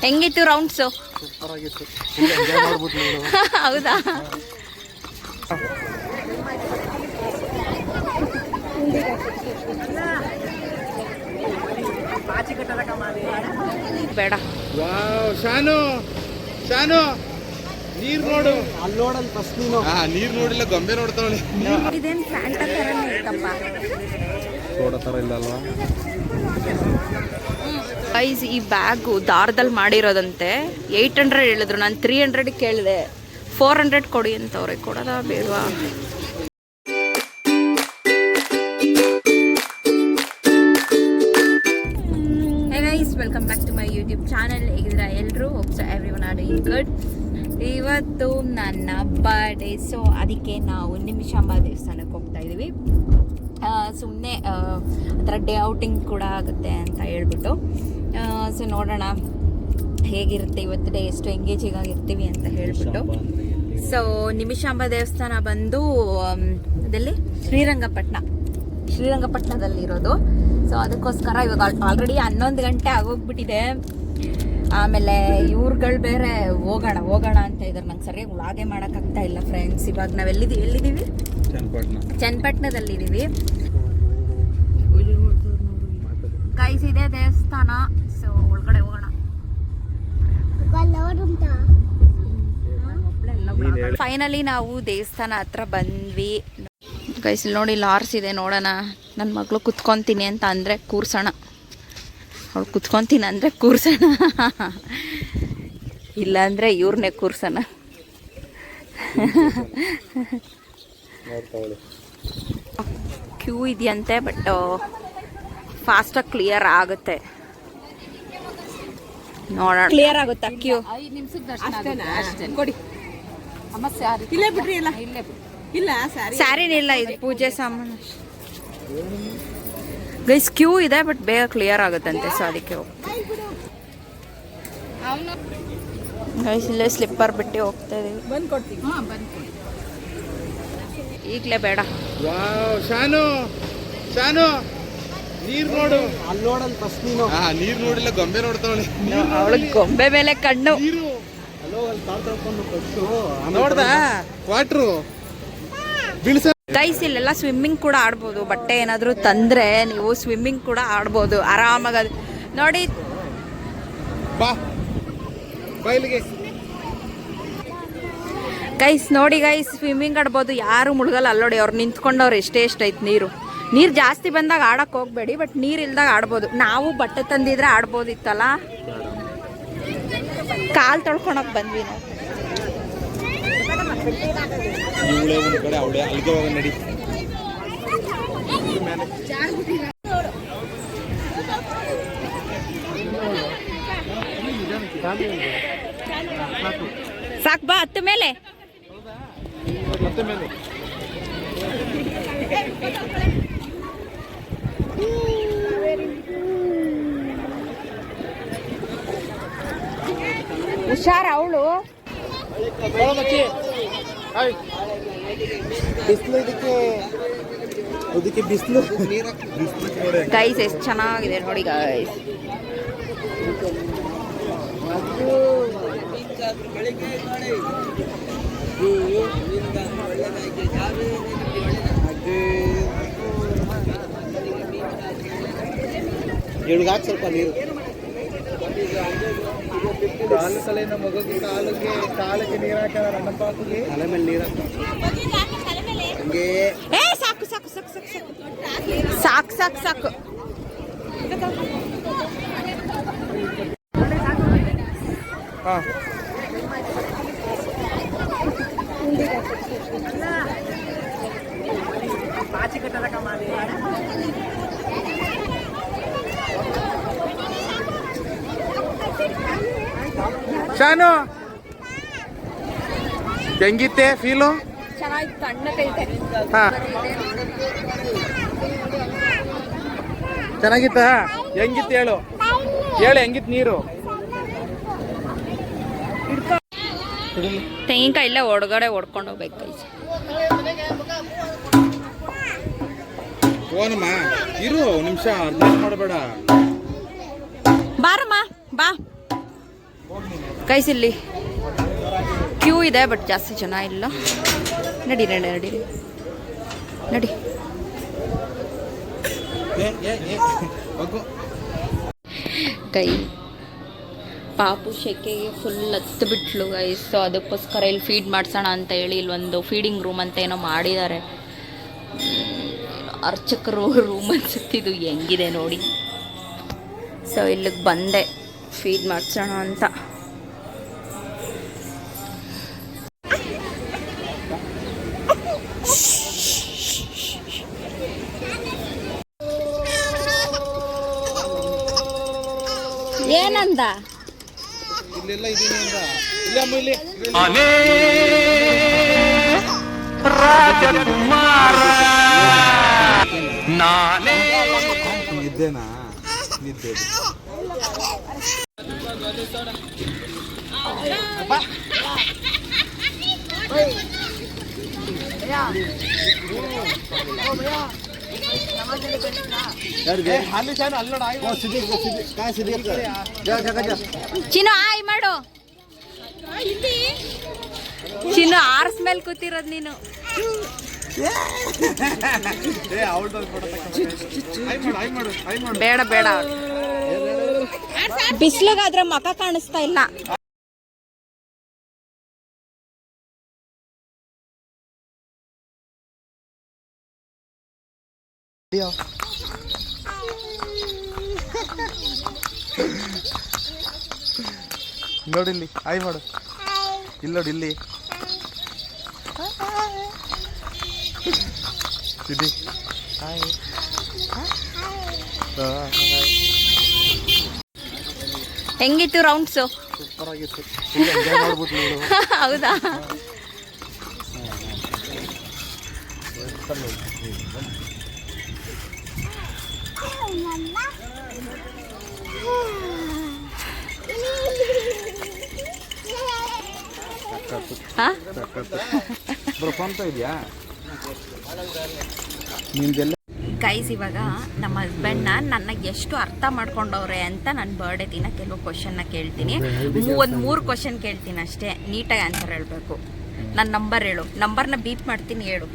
ಹೆಂಗಿತ್ತು ರೌಂಡ್ಸು? ಹೌದಾ? ಬೇಡ. ಶಾನು ಶಾನು ನೀರ್ ನೋಡು, ಅಲ್ಲಿ ನೋಡಲ್ ಫಸ್ಟ್ ನೀನು. ನೀರ್ ನೋಡಿಲ್ಲ, ಗೊಂಬೆ ನೋಡ್ತಾವಳಿ. ಇದೇನ್ ಫ್ಯಾಂಟಾ ತರನೇ ಇತ್ತಪ್ಪ, ಸೋಡಾ ತರ ಇಲ್ಲ ಅಲ್ವಾ? ಗೈಸ್, ಈ ಬ್ಯಾಗು ದಾರದಲ್ಲಿ ಮಾಡಿರೋದಂತೆ. 800 ಹೇಳಿದ್ರು, ನಾನು 300 ಕೇಳಿದೆ. 400 ಕೊಡಿ ಅಂತವ್ರೆ. ಕೊಡೋದಾ ಬೇಡವಾ? Welcome back to my YouTube channel. ಹೇಗಿದ್ದೀರಾ ಎಲ್ಲರೂ? Hopes everyone are doing good. ಇವತ್ತು ನನ್ನ ಬರ್ಡೇ, ಸೊ ಅದಕ್ಕೆ ನಾವು ನಿಮಿಷಾಂಬ ದೇವಸ್ಥಾನಕ್ಕೆ ಹೋಗ್ತಾ ಇದ್ದೀವಿ. ಸುಮ್ಮನೆ ಅದರ ಡೇ ಔಟಿಂಗ್ ಕೂಡ ಆಗುತ್ತೆ ಅಂತ ಹೇಳ್ಬಿಟ್ಟು. ಸೊ ನೋಡೋಣ ಹೇಗಿರುತ್ತೆ ಇವತ್ತು ಡೇ, ಎಷ್ಟು ಎಂಗೇಜಿಂಗ್ ಆಗಿರ್ತೀವಿ ಅಂತ ಹೇಳ್ಬಿಟ್ಟು. ಸೊ ನಿಮಿಷಾಂಬ ದೇವಸ್ಥಾನ ಬಂದು ಅದೆಲ್ಲಿ ಶ್ರೀರಂಗಪಟ್ಟಣದಲ್ಲಿರೋದು. ಸೊ ಅದಕ್ಕೋಸ್ಕರ ಇವಾಗ ಆಲ್ರೆಡಿ 11 ಗಂಟೆ ಆಗೋಗ್ಬಿಟ್ಟಿದೆ. ಆಮೇಲೆ ಇವ್ರುಗಳು ಬೇರೆ ಹೋಗೋಣ ಅಂತ ಇದ್ದಾರೆ. ನಂಗೆ ಸರಿಯಾಗಿ ವ್ಲಾಗೆ ಮಾಡೋಕ್ಕಾಗ್ತಾ ಇಲ್ಲ ಫ್ರೆಂಡ್ಸ್. ಇವಾಗ ನಾವು ಎಲ್ಲಿದ್ದೀವಿ? ಚನ್ನಪಟ್ಟಣದಲ್ಲಿದ್ದೀವಿ. ಗೈಸ್, ಇದೆ ದೇವಸ್ಥಾನ. ಸೊ ಒಳಗಡೆ ಹೋಗೋಣ. ಫೈನಲಿ ನಾವು ದೇವಸ್ಥಾನ ಹತ್ರ ಬಂದ್ವಿ. ಗೈಸ್ ನೋಡಿ, ಲಾರ್ಸ್ ಇದೆ, ನೋಡೋಣ. ನನ್ನ ಮಗಳು ಕುತ್ಕೊತೀನಿ ಅಂತ ಅಂದರೆ ಕೂರ್ಸೋಣ, ಅವಳು ಕುತ್ಕೊತೀನಿ ಅಂದರೆ ಕೂರ್ಸೋಣ, ಇಲ್ಲಾಂದರೆ ಇವ್ರನ್ನೇ ಕೂರ್ಸೋಣ. ಕ್ಯೂ ಇದೆಯಂತೆ, ಬಟ್ ಫಾಸ್ಟಾಗಿ ಕ್ಲಿಯರ್ ಆಗುತ್ತೆ. ನೋಡೋಣ ಕ್ಲಿಯರ್ ಆಗುತ್ತಾ ಕ್ಯೂ? ಸ್ಯಾರಿನಿಲ್ಲ, ಇದು ಪೂಜೆ ಸಾಮಾನು. ಗೈಸ್ ಕ್ಯೂ ಇದೆ, ಬಟ್ ಬೇಗ ಕ್ಲಿಯರ್ ಆಗುತ್ತಂತೆ. ಸೊ ಅದಕ್ಕೆ ಗೈಸ್ ಇಲ್ಲೇ ಸ್ಲಿಪ್ಪರ್ ಬಿಟ್ಟು ಹೋಗ್ತಾ ಇದೀವಿ. ಈಗಲೇ ಬೇಡ. ಶಾನು ಶಾನು ನೀರ್ ನೋಡು, ಅಲ್ಲಿ ನೋಡಲ್ ಫಸ್ಟ್ ನೀನು. ನೀರ್ ನೋಡಿಲ್ಲ, ಗೊಂಬೆ ನೋಡ್ತಾವಳಿ. ಅವಳಿಗೆ ಗೊಂಬೆ ಮೇಲೆ ಕಣ್ಣು. ನೋಡ್ದ ವಾಟ್ರು ಬೀಳ್ಸ. ಗೈಸ್ ಇಲ್ಲೆಲ್ಲ ಸ್ವಿಮ್ಮಿಂಗ್ ಕೂಡ ಆಡ್ಬೋದು. ಬಟ್ಟೆ ಏನಾದರೂ ತಂದರೆ ನೀವು ಸ್ವಿಮ್ಮಿಂಗ್ ಕೂಡ ಆಡ್ಬೋದು ಆರಾಮಾಗಿ. ನೋಡಿ ಗೈಸ್, ನೋಡಿ ಗೈಸ್, ಸ್ವಿಮ್ಮಿಂಗ್ ಆಡ್ಬೋದು, ಯಾರು ಮುಳುಗಲ್ಲ. ಅಲ್ಲೋಡಿ, ಅವ್ರು ನಿಂತ್ಕೊಂಡವ್ರು ಎಷ್ಟೈತೆ ನೀರು ಜಾಸ್ತಿ ಬಂದಾಗ ಆಡಕ್ಕೆ ಹೋಗ್ಬೇಡಿ, ಬಟ್ ನೀರು ಇಲ್ದಾಗ ಆಡ್ಬೋದು. ನಾವು ಬಟ್ಟೆ ತಂದಿದ್ರೆ ಆಡ್ಬೋದಿತ್ತಲ್ಲ. ಕಾಲು ತೊಳ್ಕೊಳಕ್ ಬಂದ್ವಿ ನಾವು. ಸಾಕ್ ಬಾ, ಹತ್ತು ಮೇಲೆ. ಹುಷಾರ ಅವಳು. ಬಿಸಿಲು ಗೈಸ್, ಎಷ್ಟು ಚೆನ್ನಾಗಿದೆ ನೋಡಿ ಗೈಸ್. ಸ್ವಲ್ಪ ನೀರು ಕಾಲಿಗೆ ನೀರು ಹಾಕಿದಾರೆ. ಅಣ್ಣ ಪಾಪಿಗೆ ತಲೆ ಮೇಲೆ ನೀರು ಸಾಕು ಸಾಕು ಸಾಕು ಸಾಕು ಸಾಕು ಸಾಕು ಸಾಕು. ಶಾನು ಹೆಂಗಿತ್ತೆ ಫೀಲು? ಚೆನ್ನಾಗಿತ್ತು, ತಣ್ಣಗೈತೆ. ಚೆನ್ನಾಗಿತ್ತ? ಹೆಂಗಿತ್ತು ಹೇಳು, ಹೆಂಗಿತ್ತು ನೀರು? ತೆಂಗಿನಕಾಯಿ ಇಲ್ಲೇ ಒಳಗಡೆ ಹೊಡ್ಕೊಂಡು ಹೋಗ್ಬೇಕು. ಫೋನಮ್ಮ ಇರು ನಿಮಿಷ, ಅರ್ಜೆಂಟ್ ಮಾಡಬೇಡ. ಬಾರಮ್ಮ ಬಾ. ಗೈಸ್ ಇಲ್ಲಿ ಕ್ಯೂ ಇದೆ ಬಟ್ ಜಾಸ್ತಿ ಜನ ಇಲ್ಲ. ನಡಿ ನಡಿ ನಡಿ ನಡಿ. ಕೈ ಪಾಪು ಶೆಕೆಗೆ ಫುಲ್ ಹತ್ತು ಬಿಟ್ಲು ಗೈಸ್. ಸೊ ಅದಕ್ಕೋಸ್ಕರ ಇಲ್ಲಿ ಫೀಡ್ ಮಾಡಿಸೋಣ ಅಂತ ಹೇಳಿ ಇಲ್ಲೊಂದು ಫೀಡಿಂಗ್ ರೂಮ್ ಅಂತ ಏನೋ ಮಾಡಿದ್ದಾರೆ. ಅರ್ಚಕರು ರೂಮ್ ಅನ್ಸುತ್ತಿದ್ದು ಹೆಂಗಿದೆ ನೋಡಿ. ಸೊ ಇಲ್ಲಿಗೆ ಬಂದೆ ಫೀಡ್ ಮಾಡಿಸೋಣ ಅಂತ. ಏನಂದ ಇಲ್ಲೆಲ್ಲ ಇದೀನಿ ಅಂದ. ಇಲ್ಲ ಅಮ್ಮ ಇಲ್ಲಿ ರಾಜಕುಮಾರ ನಾನೇ ನಿದ್ದೆನಾ ನಿದ್ದೆ. ಚಿನ್ನು ಆಯ್ ಮಾಡು. ಚಿನ್ನು ಆರ್ಸ್ ಮೇಲೆ ಕೂತಿರೋದು ನೀನು. ಬೇಡ ಬೇಡ, ಬಿಸಿಲಿಗಾದ್ರೆ ಮುಖ ಕಾಣಿಸ್ತಾ ಇಲ್ಲ. ನೋಡಿಲ್ಲಿ ಆಯ್ ಮಾಡು. ಇಲ್ಲಿ ನೋಡಿ ಇಲ್ಲಿ ಸಿದ್ದಿ ಹೆಂಗಿತ್ತು ರೌಂಡ್ಸು? ಸೂಪರ್ ಆಗಿತ್ತು. ಹೌದಾ? ಗೈಸ್ ಇವಾಗ ನಮ್ಮ ಹಸ್ಬೆಂಡ್ನ ನನ್ನ ಎಷ್ಟು ಅರ್ಥ ಮಾಡ್ಕೊಂಡವ್ರೆ ಅಂತ ನನ್ನ ಬರ್ಡೇ ದಿನ ಕೆಲವು ಕ್ವಶನ್ನ ಕೇಳ್ತೀನಿ. ಒಂದು 3 ಕ್ವಶನ್ ಕೇಳ್ತೀನಿ ಅಷ್ಟೇ, ನೀಟಾಗಿ ಆನ್ಸರ್ ಹೇಳಬೇಕು. ನನ್ನ ನಂಬರ್ ಹೇಳು, ನಂಬರ್ನ ಬೀಪ್ ಮಾಡ್ತೀನಿ, ಹೇಳು.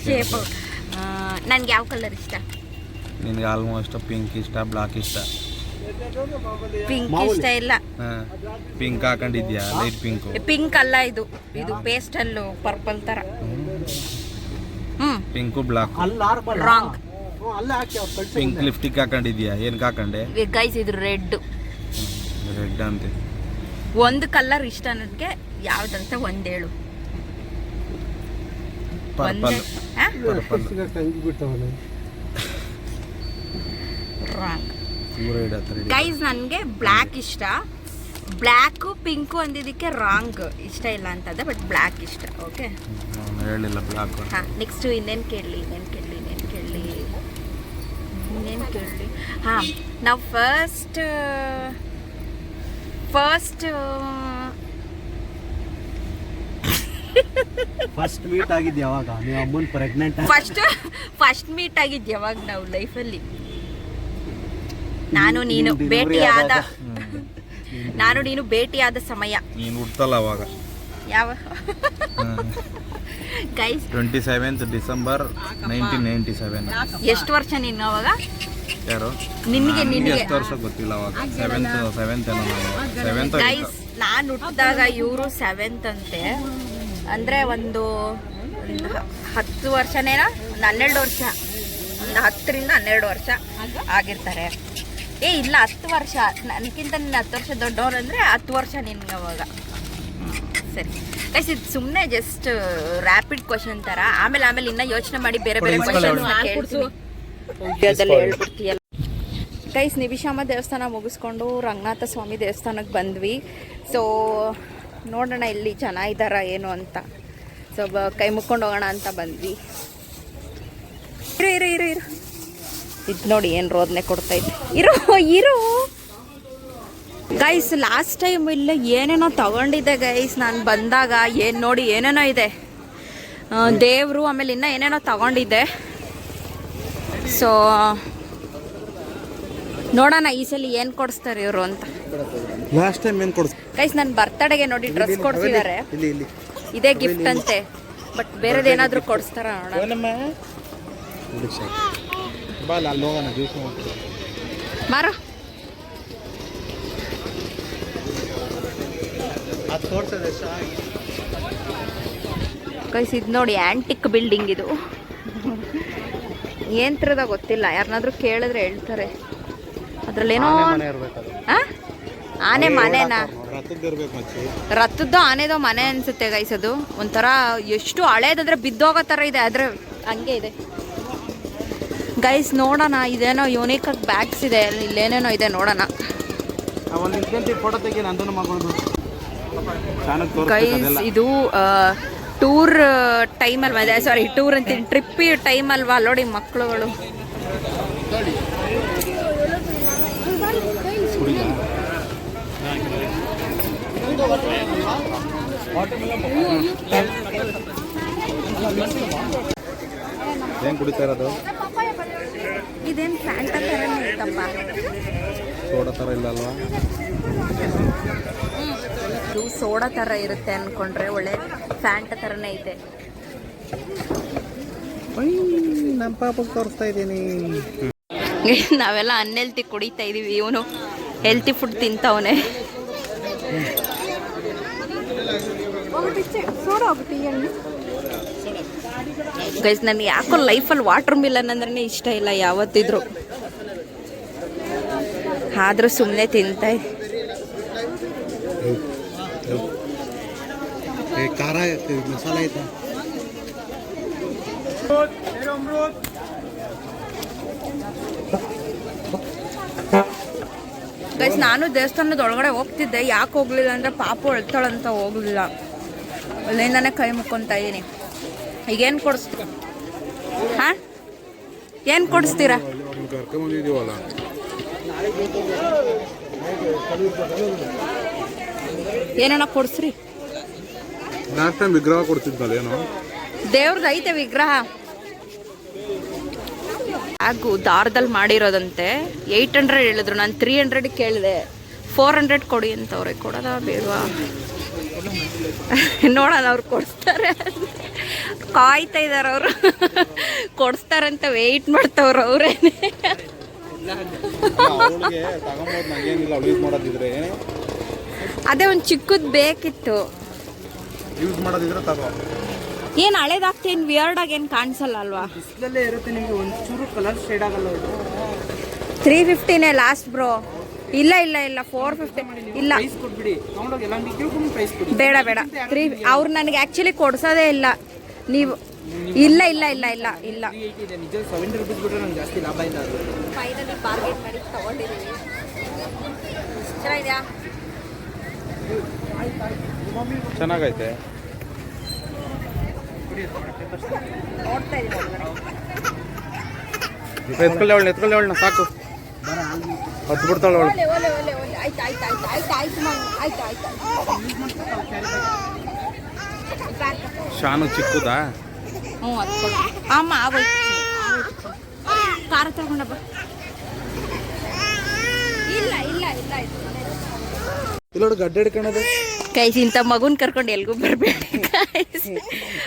ಶೇಪ್ ನನಗೆ ಯಾವ ಕಲರ್ ಇಷ್ಟ? ನಿನಗೆ ಆಲ್ಮೋಸ್ಟ್ ಪಿಂಕ್ ಇಷ್ಟ, ಬ್ಲಾಕ್ ಇಷ್ಟ. ಪಿಂಕ್ ಇಷ್ಟ ಇಲ್ಲ. ಪಿಂಕ್ ಹಾಕೊಂಡಿದ್ಯಾ? Light pink. ಪಿಂಕ್ ಅಲ್ಲ, ಇದು ಪೇಸ್ಟಲ್ ಪರ್ಪಲ್ ತರ. Pink black wrong. Pink lipstick ಹಾಕೊಂಡಿದ್ಯಾ? ಏನ್ ಹಾಕೊಂಡೆ ಗೈಸ್? ಇದು ರೆಡ್. ರೆಡ್ ಅಂತೆ. ಒಂದು ಕಲರ್ ಇಷ್ಟ ನನಗೆ, ಯಾವ್ದಂತ ಒಂದ್ ಹೇಳು. ಪರ್ಪಲ್. ರಾಂಗ್. ಗೈಸ್ ನನಗೆ ಬ್ಲ್ಯಾಕ್ ಇಷ್ಟ. ಬ್ಲ್ಯಾಕು ಪಿಂಕು ಅಂದಿದ್ದಕ್ಕೆ ರಾಂಗ್, ಇಷ್ಟ ಇಲ್ಲ ಅಂತಂದೆ, ಬಟ್ ಬ್ಲ್ಯಾಕ್ ಇಷ್ಟ. ಓಕೆ ಹೇಳಿಲ್ಲ ಬ್ಲ್ಯಾಕ್. ಹಾಂ, ನೆಕ್ಸ್ಟು ಇನ್ನೇನು ಕೇಳಲಿ? ಹಾಂ, ನಾವು ಫಸ್ಟ್ ಮೀಟ್ ಆಗಿದ್ದು ಯಾವಾಗ? ನೀವು ಅಮ್ಮನ್ ಪ್ರೆಗ್ನೆಂಟ್. ಫಸ್ಟ್ ಮೀಟ್ ಆಗಿದ್ದು ಯಾವಾಗ ನಾವು ಲೈಫಲ್ಲಿ? ನಾನು ನೀನು ಭೇಟಿಯಾದ ಸಮಯ. ನೀನು ಹುಟ್ಟಲ್ಲ ಅವಾಗ. ಯಾವ? Guys 27th December 1997. ಎಷ್ಟು ವರ್ಷ ನೀನು ಅವಾಗ? ಯಾರು? ನಿನಗೆ ಎಷ್ಟು ವರ್ಷ ಗೊತ್ತಿಲ್ಲ ಅವಾಗ. 7th. ಗೈಸ್ ನಾನು ಹುಟ್ಟಿದಾಗ ಇವರು 7th ಅಂತೆ. ಅಂದರೆ ಒಂದು 10 ವರ್ಷನೇನಾ, ಒಂದು 12 ವರ್ಷ, ಒಂದು 10 ರಿಂದ 12 ವರ್ಷ ಆಗಿರ್ತಾರೆ. ಇಲ್ಲ 10 ವರ್ಷ, ನನಗಿಂತ ನಿನ್ನ 10 ವರ್ಷ ದೊಡ್ಡವ್ರು ಅಂದರೆ 10 ವರ್ಷ ನಿನ್ಗೆ ಅವಾಗ. ಸರಿ ಗೈಸ್, ಇದು ಸುಮ್ಮನೆ ಜಸ್ಟ್ ರ್ಯಾಪಿಡ್ ಕ್ವಶನ್ ಥರ. ಆಮೇಲೆ ಇನ್ನೂ ಯೋಚನೆ ಮಾಡಿ ಬೇರೆ ಕ್ವಶನ್ಸ್ನ ಹೇಳ್ಬಿಡ್ತೀಯಲ್ಲ. ಗೈಸ್ ನಿವಿಶಾಮ ದೇವಸ್ಥಾನ ಮುಗಿಸ್ಕೊಂಡು ರಂಗನಾಥ ಸ್ವಾಮಿ ದೇವಸ್ಥಾನಕ್ಕೆ ಬಂದ್ವಿ. ಸೊ ನೋಡೋಣ ಇಲ್ಲಿ ಜನ ಇದ್ದಾರಾ ಏನು ಅಂತ. ಸೊ ಕೈ ಮುಕ್ಕೊಂಡು ಹೋಗೋಣ ಅಂತ ಬಂದ್ವಿ. ಇರು ಇದು ನೋಡಿ ಏನು ರೋದನೆ ಕೊಡ್ತೈತೆ. ಇರು ಗೈಸ್, ಲಾಸ್ಟ್ ಟೈಮ್ ಇಲ್ಲ ಏನೇನೋ ತಗೊಂಡಿದ್ದೆ ಗೈಸ್. ನಾನು ಬಂದಾಗ ನೋಡಿ ಏನೇನೋ ಇದೆ, ದೇವರು, ಆಮೇಲೆ ಇನ್ನೂ ಏನೇನೋ ತಗೊಂಡಿದ್ದೆ. ಸೊ ನೋಡೋಣ ಈ ಸಲ ಏನು ಕೊಡಿಸ್ತಾರೆ ಇವರು ಅಂತ. ಲಾಸ್ಟ್ ಟೈಮ್ ಏನು ಕೊಡ್ಸ್ ಗೈಸ್ ನನ್ನ ಬರ್ತಡೆಗೆ ನೋಡಿ ಡ್ರೆಸ್ ಕೊಡ್ಸಿದ್ದಾರೆ. ಇಲ್ಲಿ ಇಲ್ಲಿ ಇದೇ ಗಿಫ್ಟ್ ಅಂತೆ, ಬಟ್ ಬೇರೆದೇನಾದ್ರೂ ಕೊಡಿಸ್ತಾರ ನೋಡೋಣ. ಏನಮ್ಮ ಬಾ ಅಲ್ಲಿ ಹೋಗೋಣ ಜ್ಯೂಸ್ ಮಾರೋ. ಅದು ತೋರ್ಸದೆ ಗೈಸ್ ಇದು ನೋಡಿ ಆಂಟಿಕ್ ಬಿಲ್ಡಿಂಗ್ ಇದು. ಏನ್ ತರದ ಗೊತ್ತಿಲ್ಲ, ಯಾರನ್ನಾದ್ರೂ ಕೇಳಿದ್ರೆ ಹೇಳ್ತಾರೆ. ಅದ್ರಲ್ಲೇನೋ ಆನೆ ಮನೆನಾ, ರಥದ್ದು ಆನೆದೋ ಮನೆ ಅನ್ಸುತ್ತೆ ಗೈಸ್. ಅದು ಒಂಥರ ಎಷ್ಟು ಹಳೇದಂದ್ರೆ ಬಿದ್ದೋಗೋ ಥರ ಇದೆ, ಆದ್ರೆ ಹಂಗೆ ಇದೆ ಗೈಸ್. ನೋಡೋಣ, ಇದೇನೋ ಯೂನಿಕ್ ಆಗಿ ಬ್ಯಾಗ್ಸ್ ಇದೆ, ಇಲ್ಲೇನೇನೋ ಇದೆ ನೋಡೋಣ ಗೈಸ್. ಇದು ಟೂರ್ ಟೈಮಲ್ಲಿ, ಸಾರಿ ಟೂರ್ ಅಂತೀನಿ, ಟ್ರಿಪ್ ಟೈಮ್ ಅಲ್ವಾ ನೋಡಿ ಮಕ್ಕಳುಗಳು. ಏನು ಕುಡಿತಾ ಇರೋದು? ಇದೇನು ಫ್ಯಾಂಟಾ ಥರನೇ ಇತ್ತಪ್ಪ, ಸೋಡಾ ಥರ ಇಲ್ಲ ಅಲ್ವಾ? ಇದು ಸೋಡಾ ಥರ ಇರುತ್ತೆ ಅಂದ್ಕೊಂಡ್ರೆ ಒಳ್ಳೆ ಫ್ಯಾಂಟಾ ಥರನೇ ಐತೆ. ನಮ್ಮ ಪಾಪಕ್ಕೆ ತೋರಿಸ್ತಾ ಇದ್ದೀನಿ. ನಾವೆಲ್ಲ ಅನ್ಹೆಲ್ತಿ ಕುಡಿತಾ ಇದೀವಿ, ಇವನು ಹೆಲ್ತಿ ಫುಡ್ ತಿಂತವನೆ. ಗೈಸ್ ನನಗೆ ಯಾಕೋ ಲೈಫಲ್ಲಿ ವಾಟರ್ ಮಿಲನ್ ಅಂದ್ರೆ ಇಷ್ಟ ಇಲ್ಲ ಯಾವತ್ತಿದ್ರು, ಆದ್ರೂ ಸುಮ್ಮನೆ ತಿಂತಾ ಇದ್ದೆ. ಖಾರ ಮಸಾಲ ಐತೆ. ಗೈಸ್ ನಾನು ದೇವಸ್ಥಾನದ ಒಳಗಡೆ ಹೋಗ್ತಿದ್ದೆ, ಯಾಕೆ ಹೋಗ್ಲಿಲ್ಲ ಅಂದ್ರೆ ಪಾಪು ಅಳ್ತಾಳಂತ ಹೋಗ್ಲಿಲ್ಲ. ಅಲ್ಲಿಂದಾನೆ ಕೈ ಮುಕ್ಕೊಂತ ಇದೀನಿ. ಈಗೇನು ಕೊಡಿಸ್ತೀರ? ಹಾ ಏನು ಕೊಡಿಸ್ತೀರಾ? ಕರ್ಕೊಂಬಂದಿದ್ದೀವಲ್ಲ, ಏನೇನ ಕೊಡಿಸ್ರಿ. ಲಾಸ್ಟ್ ಟೈಮ್ ವಿಗ್ರಹ ಕೊಡ್ತಿದ್ನಲ್ಲ, ಏನೋ ದೇವ್ರದ್ದು ಐತೆ ವಿಗ್ರಹ. ಹಾಗೂ ದಾರದಲ್ಲಿ ಮಾಡಿರೋದಂತೆ. 800 ಹೇಳಿದ್ರು, ನಾನು 300 ಕೇಳಿದೆ. 400 ಕೊಡಿ ಅಂತವ್ರೆ. ಕೊಡೋದ ಬೇಡವಾ ನೋಡೋಣ, ಅವ್ರು ಕೊಡಿಸ್ತಾರೆ ಕಾಯ್ತಾ ಇದಾರೆ ಅವರು. ಕೊಡಿಸ್ತಾರಂತ ವೆಯ್ಟ್ ಮಾಡ್ತವ್ರು ಅವ್ರೇನೆ. ಅದೇ ಒಂದು ಚಿಕ್ಕದ್ ಬೇಕಿತ್ತು, ಯೂಸ್ ಮಾಡೋದಿದ್ರೆ ತಗೋ. ಏನು ಹಳೇದಾಗ್ತೇನು ವಿಯರ್ಡ್ ಆಗಿ ಏನು ಕಾಣಿಸಲ್ಲ ಅಲ್ವಾ? ಬಿಸಿಲಲ್ಲೇ ಇರುತ್ತೆ, ನಿಮಗೆ ಒಂಚೂರು ಕಲರ್ ಶೇಡ್ ಆಗಲ್ಲ. 350ನೇ ಲಾಸ್ಟ್ ಬ್ರೋ. ಇಲ್ಲ ಇಲ್ಲ ಇಲ್ಲ 450 ಇಲ್ಲ, ಬೇಡ ಬೇಡ. ಅವ್ರು ನನಗೆ ಆ್ಯಕ್ಚುಲಿ ಕೊಡ್ಸೋದೇ ಇಲ್ಲ. ನೀವು ಇಲ್ಲ ಇಲ್ಲ ಇಲ್ಲ ಇಲ್ಲ ಇಲ್ಲ ಫೈನಲಿ ಬಾರ್ಗೇನ್ ಮಾಡಿ ತಗೊಂಡಿದ್ದೀವಿ. ಚೆನ್ನಾಗಿದೆಯಾ? ಚೆನ್ನಾಗೈತೆ. ನೋಡ್ತಾ ಇದ್ದೀನಿ ಎತ್ಕೊಳ್ಳಿ ಅವಳನ್ನ ಸಾಕು, ಹತ್ತು ಬಿಡ್ತಾಳೆ ಅವಳು. ಆಯ್ತು ಆಯ್ತು ಆಯ್ತು ಆಯ್ತು ಆಯ್ತು ಆಯ್ತು ಆಯ್ತು ಶಾನು ಚಿಕ್ಕದಾ? ಹ್ಞೂ ಅದು ಅಮ್ಮ ಆಗೋಯ್ತು. ಖಾರ ತಗೊಂಡಪ್ಪ. ಇಲ್ಲ ಇಲ್ಲ ಇಲ್ಲ ಇಲ್ಲ ಗಡ್ಡೆ ಹಿಡ್ಕೊಳ್ಳೋದು. ಕೈಸ್ ಇಂಥ ಮಗುನ್ ಕರ್ಕೊಂಡು ಎಲ್ಗೂ ಬರಬೇಡಿ ಕೈಸ್.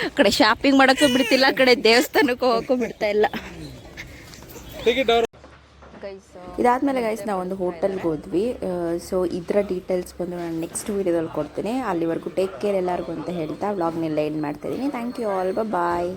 ಆ ಕಡೆ ಶಾಪಿಂಗ್ ಮಾಡೋಕ್ಕೂ ಬಿಡ್ತಿಲ್ಲ, ಆ ಕಡೆ ದೇವಸ್ಥಾನಕ್ಕೂ ಹೋಗೋಕ್ಕೂ ಬಿಡ್ತಾ ಇಲ್ಲ. ಇದಾದಮೇಲೆ ಗೈಸ್ ನಾವು ಒಂದು ಹೋಟೆಲ್ಗೆ ಹೋದ್ವಿ. ಸೊ ಇದರ ಡೀಟೇಲ್ಸ್ ಬಂದು ನಾನು ನೆಕ್ಸ್ಟ್ ವೀಡಿಯೋದಲ್ಲಿ ಕೊಡ್ತೀನಿ. ಅಲ್ಲಿವರೆಗೂ ಟೇಕ್ ಕೇರ್ ಎಲ್ಲರಿಗೂ ಅಂತ ಹೇಳ್ತಾ ವ್ಲಾಗ್ನೆಲ್ಲ ಎಂಡ್ ಮಾಡ್ತಾಯಿದ್ದೀನಿ. Thank you all, bye.